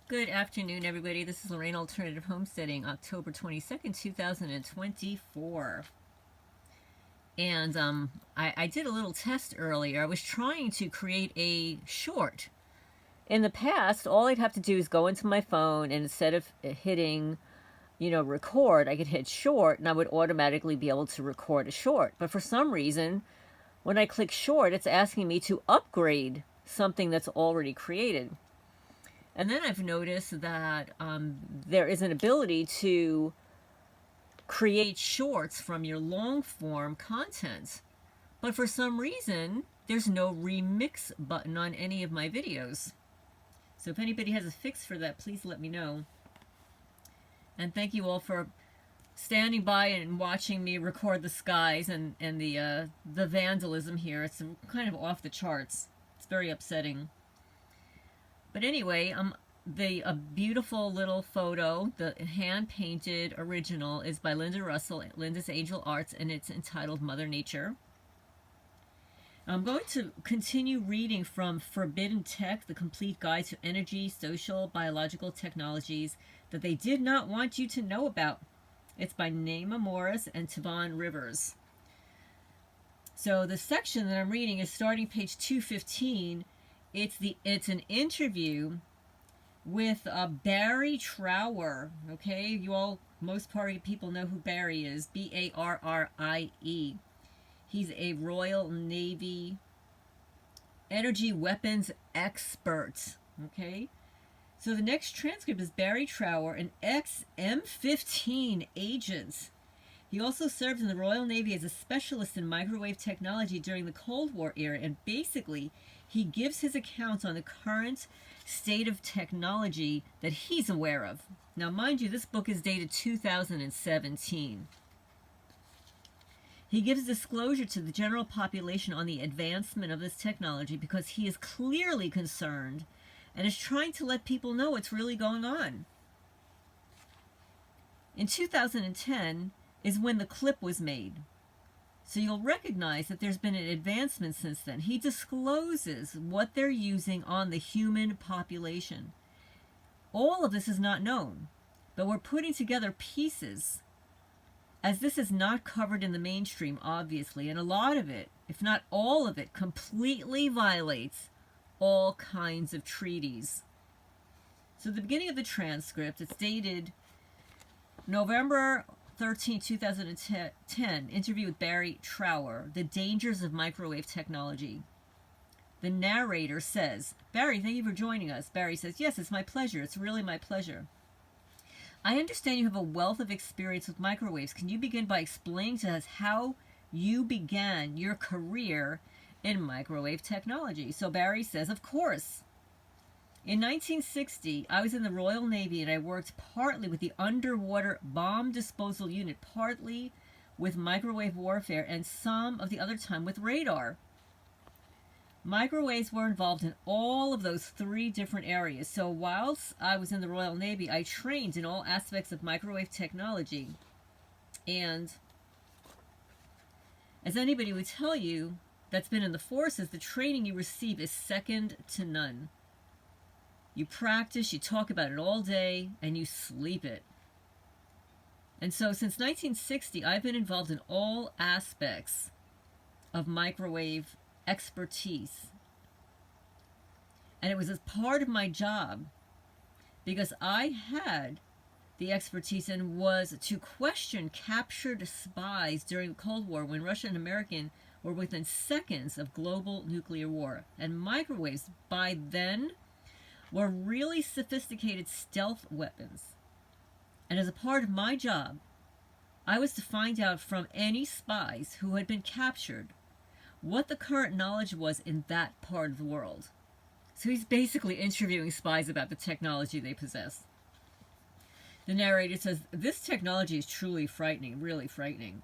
Good afternoon, everybody. This is Lorraine Alternative Homesteading, October 22nd, 2024. And I did a little test earlier. I was trying to create a short. In the past, all I'd have to do is go into my phone, and instead of hitting, record, I could hit short, and I would automatically be able to record a short. But for some reason, when I click short, it's asking me to upgrade something that's already created. And then I've noticed that there is an ability to create shorts from your long form content. But for some reason, there's no remix button on any of my videos. So if anybody has a fix for that, please let me know. And thank you all for standing by and watching me record the skies and the vandalism here. It's kind of off the charts. It's very upsetting. But anyway, a beautiful little photo, the hand-painted original, is by Linda Russell, Linda's Angel Arts, and it's entitled Mother Nature. I'm going to continue reading from Forbidden Tech, the complete guide to energy, social, biological technologies that they did not want you to know about. It's by Naima Morris and Tavon Rivers. So the section that I'm reading is starting page 215. It's an interview with BARRIE TROWER. Okay, you all, most people know who Barrie is. Barrie. He's a Royal Navy energy weapons expert. Okay, so the next transcript is BARRIE TROWER, an ex-M15 agent. He also served in the Royal Navy as a specialist in microwave technology during the Cold War era, and basically he gives his account on the current state of technology that he's aware of. Now, mind you, this book is dated 2017. He gives disclosure to the general population on the advancement of this technology because he is clearly concerned and is trying to let people know what's really going on. In 2010 is when the clip was made. So you'll recognize that there's been an advancement since then. He discloses what they're using on the human population. All of this is not known, but we're putting together pieces, as this is not covered in the mainstream, obviously, and a lot of it, if not all of it, completely violates all kinds of treaties. So the beginning of the transcript, it's dated November 13, 2010, interview with BARRIE TROWER, The Dangers of Microwave Technology. The narrator says, "Barrie, thank you for joining us." Barrie says, "Yes, it's my pleasure. It's really my pleasure. I understand you have a wealth of experience with microwaves. Can you begin by explaining to us how you began your career in microwave technology?" So Barrie says, "Of course. In 1960, I was in the Royal Navy, and I worked partly with the underwater bomb disposal unit, partly with microwave warfare, and some of the other time with radar. Microwaves were involved in all of those three different areas. So whilst I was in the Royal Navy, I trained in all aspects of microwave technology. And as anybody would tell you that's been in the forces, the training you receive is second to none. You practice, you talk about it all day, and you sleep it. And so since 1960, I've been involved in all aspects of microwave expertise. And it was as part of my job, because I had the expertise and was to question captured spies during the Cold War, when Russia and American were within seconds of global nuclear war. And microwaves, by then, were really sophisticated stealth weapons. And as a part of my job, I was to find out from any spies who had been captured what the current knowledge was in that part of the world. So he's basically interviewing spies about the technology they possess. The narrator says, "This technology is truly frightening, really frightening."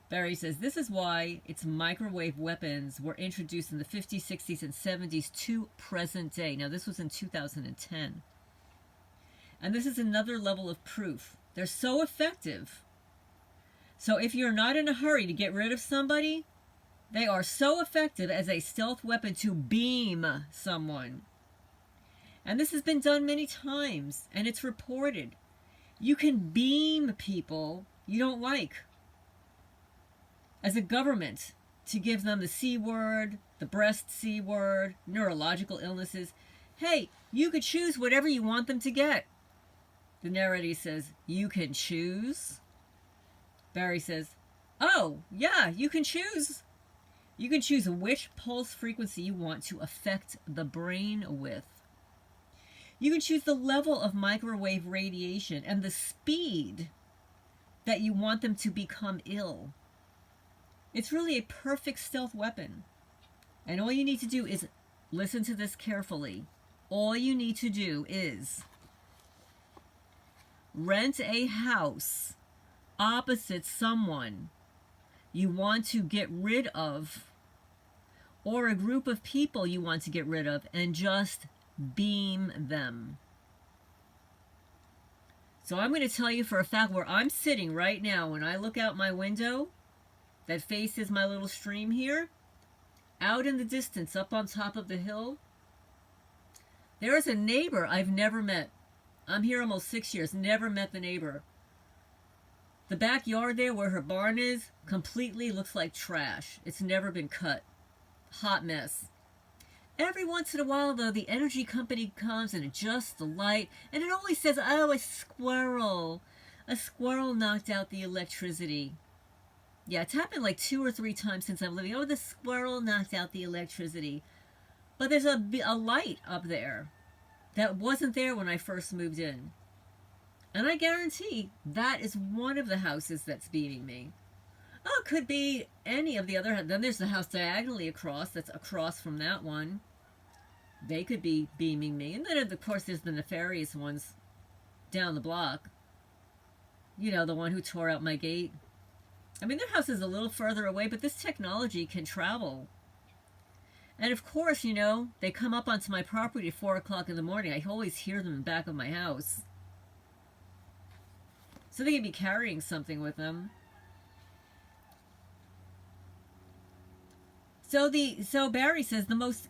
Barrie says, "This is why its microwave weapons were introduced in the 50s, 60s, and 70s to present day." Now, this was in 2010. "And this is another level of proof. They're so effective. So if you're not in a hurry to get rid of somebody, they are so effective as a stealth weapon to beam someone. And this has been done many times, and it's reported. You can beam people you don't like as a government to give them the C word, the breast C word, neurological illnesses. Hey, you could choose whatever you want them to get. The narrator says, you can choose? Barrie says, oh, yeah, you can choose. You can choose which pulse frequency you want to affect the brain with. You can choose the level of microwave radiation and the speed that you want them to become ill. It's really a perfect stealth weapon. And all you need to do is listen to this carefully. All you need to do is rent a house opposite someone you want to get rid of, or a group of people you want to get rid of, and just beam them. So I'm going to tell you for a fact where I'm sitting right now. When I look out my window that faces my little stream here, out in the distance up on top of the hill, there is a neighbor I've never met. I'm here almost 6 years, never met the neighbor. The backyard there where her barn is completely looks like trash. It's never been cut. Hot mess. Every once in a while, though, the energy company comes and adjusts the light, and it always says, oh, a squirrel. A squirrel knocked out the electricity. Yeah, it's happened like 2 or 3 times since I'm living. Oh, the squirrel knocked out the electricity. But there's a light up there that wasn't there when I first moved in. And I guarantee that is one of the houses that's beaming me. Oh, it could be any of the other. Then there's the house diagonally across, that's across from that one. They could be beaming me. And then, of course, there's the nefarious ones down the block. You know, the one who tore out my gate. I mean, their house is a little further away, but this technology can travel. And, of course, you know, they come up onto my property at 4 o'clock in the morning. I always hear them in the back of my house. So they could be carrying something with them. So Barrie says the most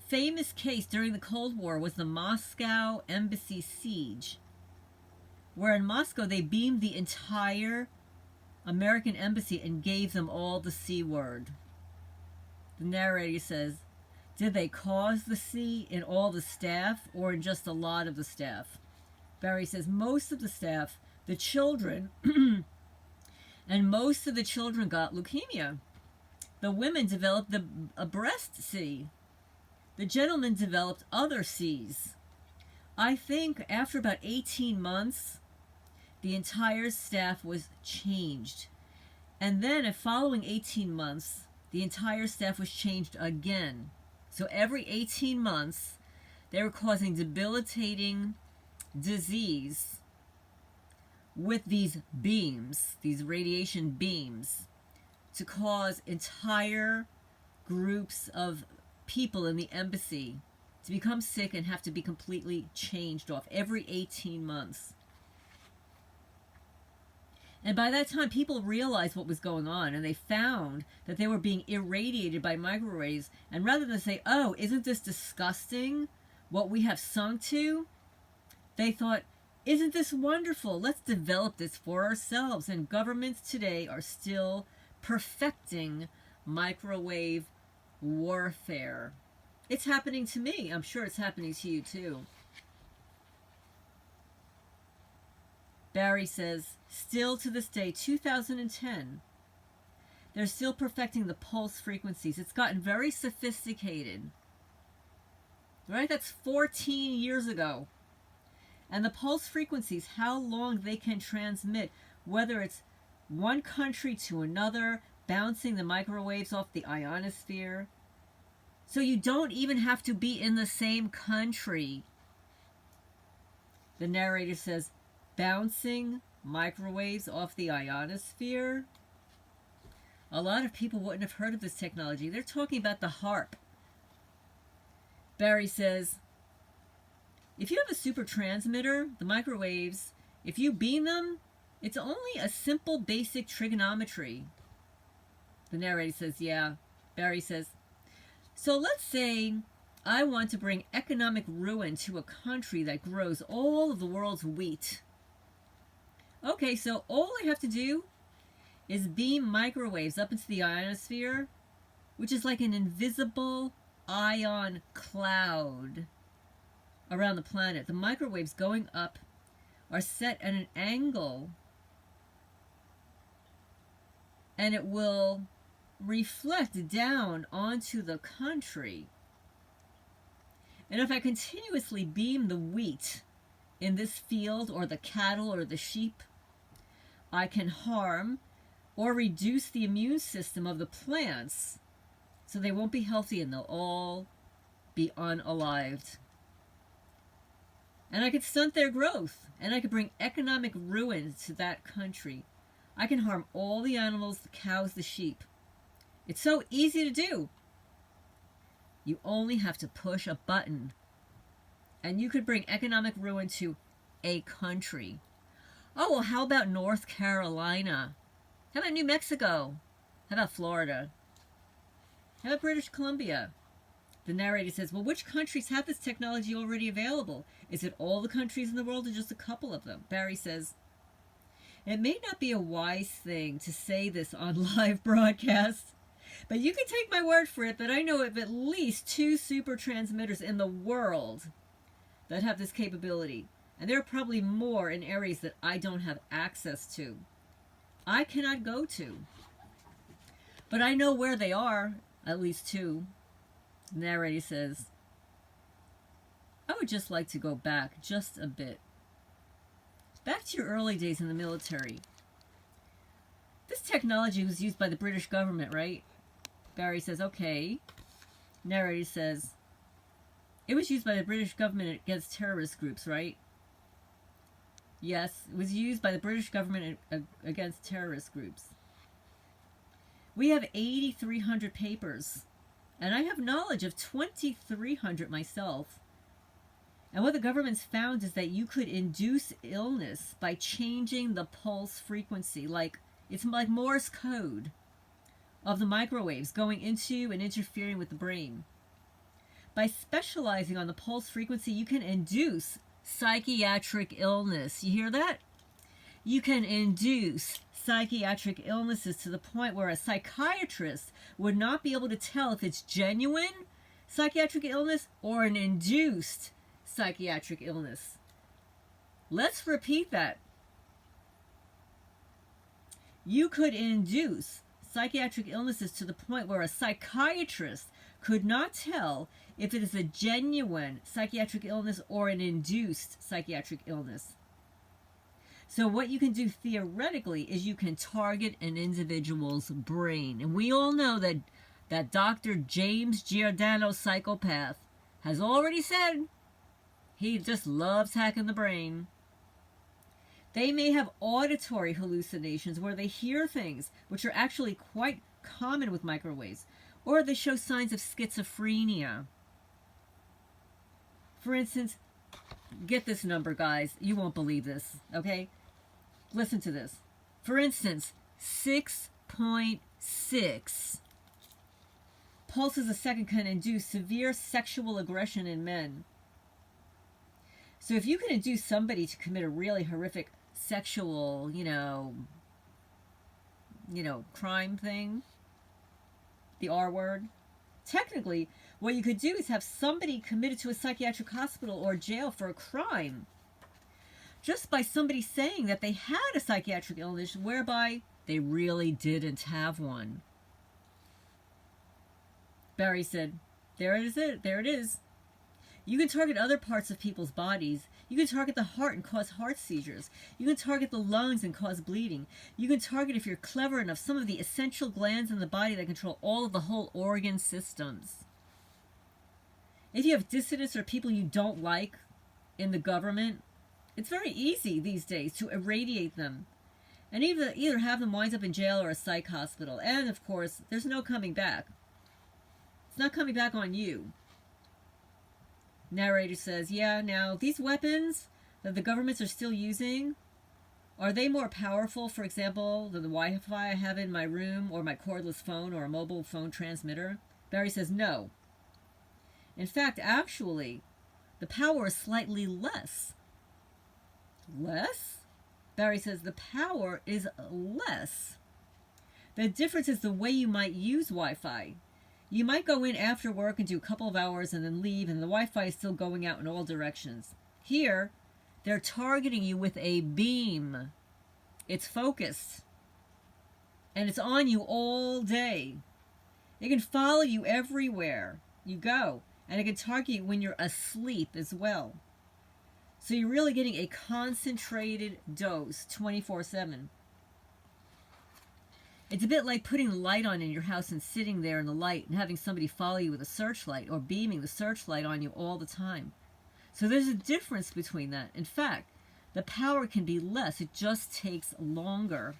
famous case during the Cold War was the Moscow embassy siege, where in Moscow they beamed the entire American embassy and gave them all the C word. The narrator says, did they cause the C in all the staff or in just a lot of the staff? Barrie says most of the staff, the children, and most of the children got leukemia. The women developed a breast C. The gentlemen developed other C's. I think after about 18 months, the entire staff was changed. And then, following 18 months, the entire staff was changed again. So every 18 months, they were causing debilitating disease with these beams, these radiation beams, to cause entire groups of people in the embassy to become sick and have to be completely changed off every 18 months. And by that time, people realized what was going on, and they found that they were being irradiated by microwaves. And rather than say, oh, isn't this disgusting, what we have sunk to, they thought, isn't this wonderful? Let's develop this for ourselves. And governments today are still perfecting microwave warfare. It's happening to me. I'm sure it's happening to you too. Barrie says, still to this day, 2010, they're still perfecting the pulse frequencies. It's gotten very sophisticated. Right? That's 14 years ago. And the pulse frequencies, how long they can transmit, whether it's one country to another, bouncing the microwaves off the ionosphere. So you don't even have to be in the same country. The narrator says, bouncing microwaves off the ionosphere. A lot of people wouldn't have heard of this technology. They're talking about the HARP. Barrie says, if you have a super transmitter, the microwaves, if you beam them, it's only a simple basic trigonometry. The narrator says, yeah. Barrie says, so let's say I want to bring economic ruin to a country that grows all of the world's wheat. Okay, so all I have to do is beam microwaves up into the ionosphere, which is like an invisible ion cloud around the planet. The microwaves going up are set at an angle, and it will reflect down onto the country. And if I continuously beam the wheat in this field, or the cattle or the sheep, I can harm or reduce the immune system of the plants, so they won't be healthy and they'll all be unalived. And I could stunt their growth, and I could bring economic ruin to that country. I can harm all the animals, the cows, the sheep. It's so easy to do. You only have to push a button, and you could bring economic ruin to a country. Oh, well, how about North Carolina? How about New Mexico? How about Florida? How about British Columbia? The narrator says, well, which countries have this technology already available? Is it all the countries in the world or just a couple of them? Barrie says, it may not be a wise thing to say this on live broadcast, but you can take my word for it that I know of at least 2 super transmitters in the world that have this capability. And there are probably more in areas that I don't have access to. I cannot go to. But I know where they are, at least 2. The narrator says, I would just like to go back just a bit. Back to your early days in the military. This technology was used by the British government, right? Barrie says, okay. Narrator says, it was used by the British government against terrorist groups, right? Yes, it was used by the British government against terrorist groups. We have 8,300 papers, and I have knowledge of 2,300 myself. And what the government's found is that you could induce illness by changing the pulse frequency. It's like Morse code of the microwaves going into and interfering with the brain. By specializing on the pulse frequency, you can induce psychiatric illness. You hear that? You can induce psychiatric illnesses to the point where a psychiatrist would not be able to tell if it's genuine psychiatric illness or an induced psychiatric illness. Let's repeat that. You could induce psychiatric illnesses to the point where a psychiatrist could not tell if it is a genuine psychiatric illness or an induced psychiatric illness. So what you can do theoretically is you can target an individual's brain. And we all know that Dr. James Giordano, psychopath, has already said he just loves hacking the brain. They may have auditory hallucinations where they hear things, which are actually quite common with microwaves, or they show signs of schizophrenia. For instance, get this number, guys. You won't believe this, okay? Listen to this. For instance, 6.6 pulses a second can induce severe sexual aggression in men. So if you can induce somebody to commit a really horrific sexual, crime thing, the R word, technically, what you could do is have somebody committed to a psychiatric hospital or jail for a crime just by somebody saying that they had a psychiatric illness whereby they really didn't have one. Barrie said, there it is. You can target other parts of people's bodies. You can target the heart and cause heart seizures. You can target the lungs and cause bleeding. You can target, if you're clever enough, some of the essential glands in the body that control all of the whole organ systems. If you have dissidents or people you don't like in the government, it's very easy these days to irradiate them and either have them wind up in jail or a psych hospital. And, of course, there's no coming back. It's not coming back on you. Narrator says, yeah, now, these weapons that the governments are still using, are they more powerful, for example, than the Wi-Fi I have in my room or my cordless phone or a mobile phone transmitter? Barrie says, no. In fact, actually, the power is slightly less. Less? Barrie says the power is less. The difference is the way you might use Wi-Fi. You might go in after work and do a couple of hours and then leave, and the Wi-Fi is still going out in all directions. Here, they're targeting you with a beam. It's focused. And it's on you all day. It can follow you everywhere you go. And it can target you when you're asleep as well. So you're really getting a concentrated dose 24/7. It's a bit like putting a light on in your house and sitting there in the light and having somebody follow you with a searchlight or beaming the searchlight on you all the time. So there's a difference between that. In fact, the power can be less. It just takes longer.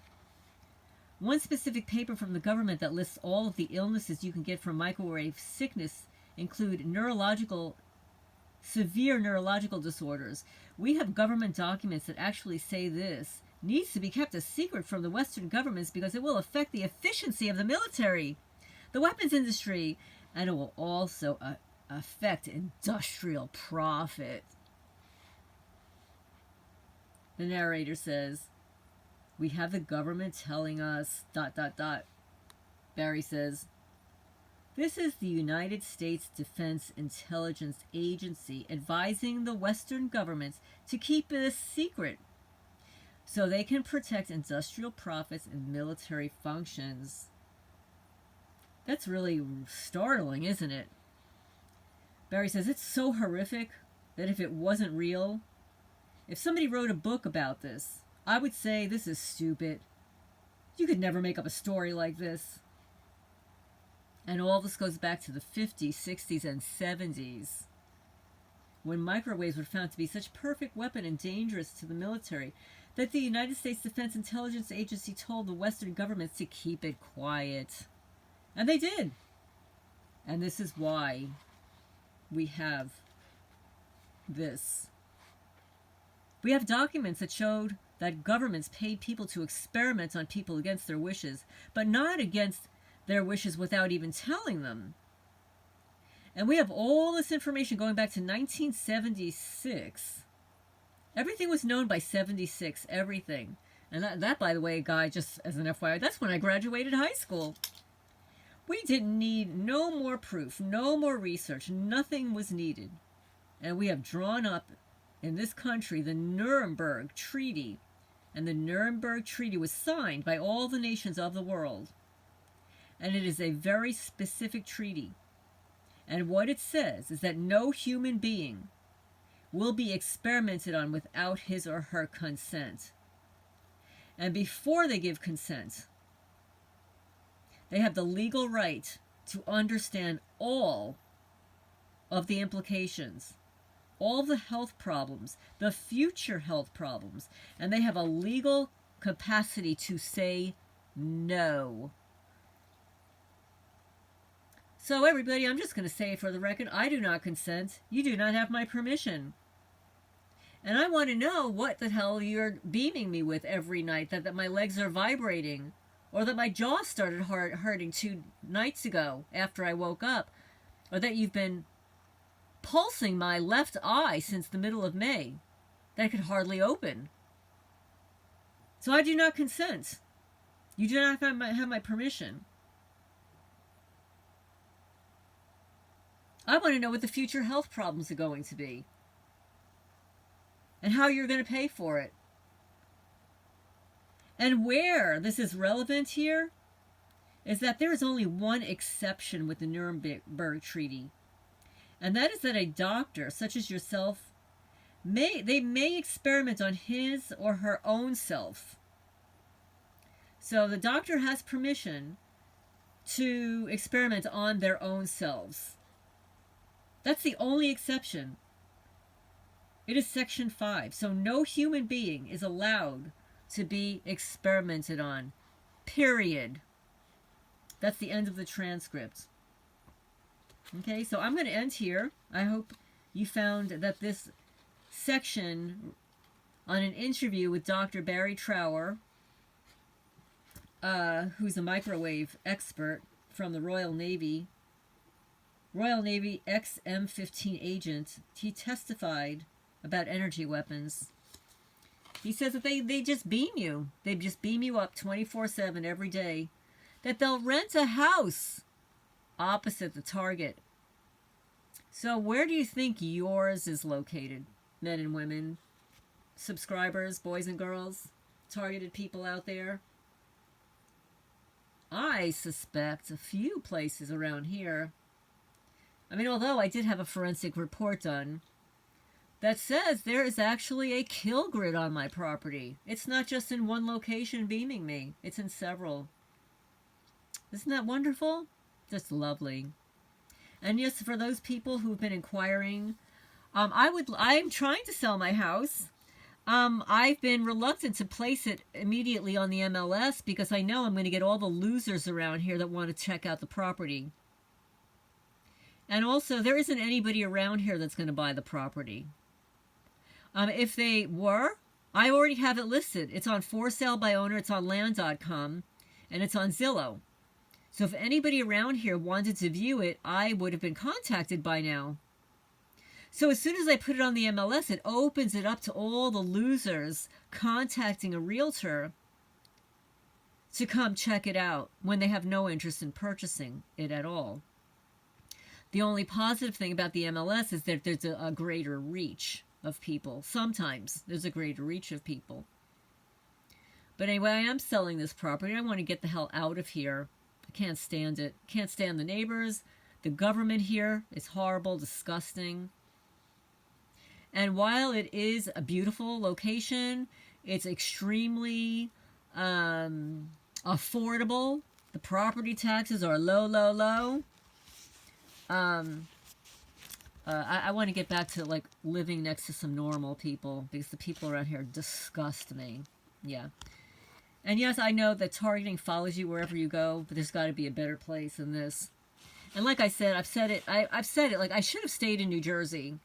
One specific paper from the government that lists all of the illnesses you can get from microwave sickness include severe neurological disorders. We have government documents that actually say this needs to be kept a secret from the Western governments because it will affect the efficiency of the military, the weapons industry, and it will also affect industrial profit. The narrator says, we have the government telling us ... Barrie says, this is the United States Defense Intelligence Agency advising the Western governments to keep it a secret so they can protect industrial profits and military functions. That's really startling, isn't it? Barrie says, it's so horrific that if it wasn't real, if somebody wrote a book about this, I would say this is stupid. You could never make up a story like this. And all this goes back to the 50s, 60s, and 70s, when microwaves were found to be such a perfect weapon and dangerous to the military that the United States Defense Intelligence Agency told the Western governments to keep it quiet. And they did. And this is why we have this. We have documents that showed that governments paid people to experiment on people against their wishes, but not against their wishes without even telling them. And we have all this information going back to 1976. Everything was known by 76, everything. And that, by the way, guy, just as an FYI, that's when I graduated high school. We didn't need no more proof, no more research, nothing was needed. And we have drawn up in this country the Nuremberg Treaty. And the Nuremberg Treaty was signed by all the nations of the world. And it is a very specific treaty. And what it says is that no human being will be experimented on without his or her consent. And before they give consent, they have the legal right to understand all of the implications, all the health problems, the future health problems, and they have a legal capacity to say no. So everybody, I'm just going to say it for the record, I do not consent. You do not have my permission. And I want to know what the hell you're beaming me with every night, that my legs are vibrating, or that my jaw started hurting 2 nights ago after I woke up, or that you've been pulsing my left eye since the middle of May that I could hardly open. So I do not consent. You do not have my permission. I want to know what the future health problems are going to be and how you're going to pay for it. And where this is relevant here is that there is only one exception with the Nuremberg Treaty, and that is that a doctor, such as yourself, may experiment on his or her own self. So the doctor has permission to experiment on their own selves. That's the only exception. It is Section 5. So no human being is allowed to be experimented on. Period. That's the end of the transcript. Okay, so I'm going to end here. I hope you found that this section on an interview with Dr. Barrie Trower, who's a microwave expert from the Royal Navy, Royal Navy ex-M15 agent. He testified about energy weapons. He says that they just beam you. They just beam you up 24/7 every day. That they'll rent a house opposite the target. So where do you think yours is located, men and women, subscribers, boys and girls, targeted people out there? I suspect a few places around here. I mean, although I did have a forensic report done that says there is actually a kill grid on my property. It's not just in one location beaming me. It's in several. Isn't that wonderful? Just lovely. And yes, for those people who've been inquiring, I'm trying to sell my house. I've been reluctant to place it immediately on the MLS because I know I'm going to get all the losers around here that want to check out the property. And also, there isn't anybody around here that's going to buy the property. If they were, I already have it listed. It's on for sale by owner. It's on land.com, and it's on Zillow. So if anybody around here wanted to view it, I would have been contacted by now. So as soon as I put it on the MLS, it opens it up to all the losers contacting a realtor to come check it out when they have no interest in purchasing it at all. The only positive thing about the MLS is that there's a greater reach of people. Sometimes there's a greater reach of people. But anyway, I am selling this property. I want to get the hell out of here. I can't stand it. Can't stand the neighbors. The government here is horrible, disgusting. And while it is a beautiful location, it's extremely affordable. The property taxes are low, low, low. I want to get back to like living next to some normal people because the people around here disgust me. Yeah. And yes, I know that targeting follows you wherever you go, but there's got to be a better place than this. And like I said, I've said it, like I should have stayed in New Jersey.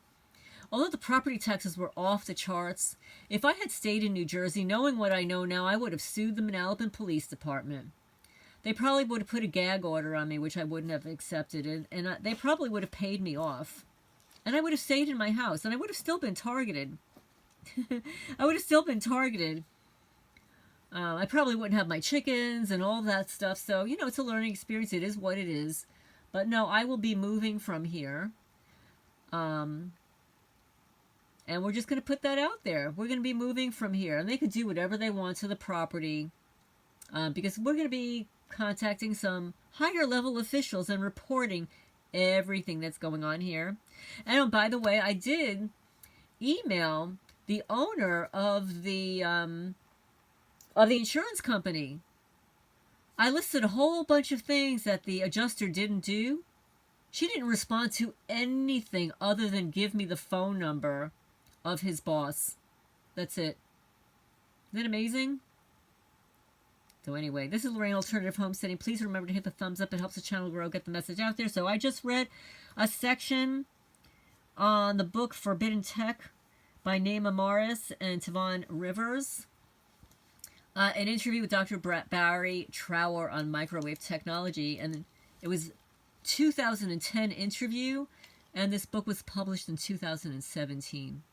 Although the property taxes were off the charts, if I had stayed in New Jersey, knowing what I know now, I would have sued the Manalapan Police Department. They probably would have put a gag order on me, which I wouldn't have accepted, and they probably would have paid me off. And I would have stayed in my house, and I would have still been targeted. I would have still been targeted. I probably wouldn't have my chickens and all that stuff, so, you know, it's a learning experience. It is what it is. But no, I will be moving from here. And we're just going to put that out there. We're going to be moving from here. And they could do whatever they want to the property. Because we're going to be contacting some higher level officials and reporting everything that's going on here. And by the way, I did email the owner of the insurance company. I listed a whole bunch of things that the adjuster didn't do. She didn't respond to anything other than give me the phone number of his boss. That's it. Isn't that amazing? So anyway, this is Lorraine Alternative Homesteading. Please remember to hit the thumbs up. It helps the channel grow, get the message out there. So I just read a section on the book Forbidden Tech by Naima Morris and Tavon Rivers. An interview with Dr. Barrie Trower on microwave technology. And it was 2010 interview, and this book was published in 2017.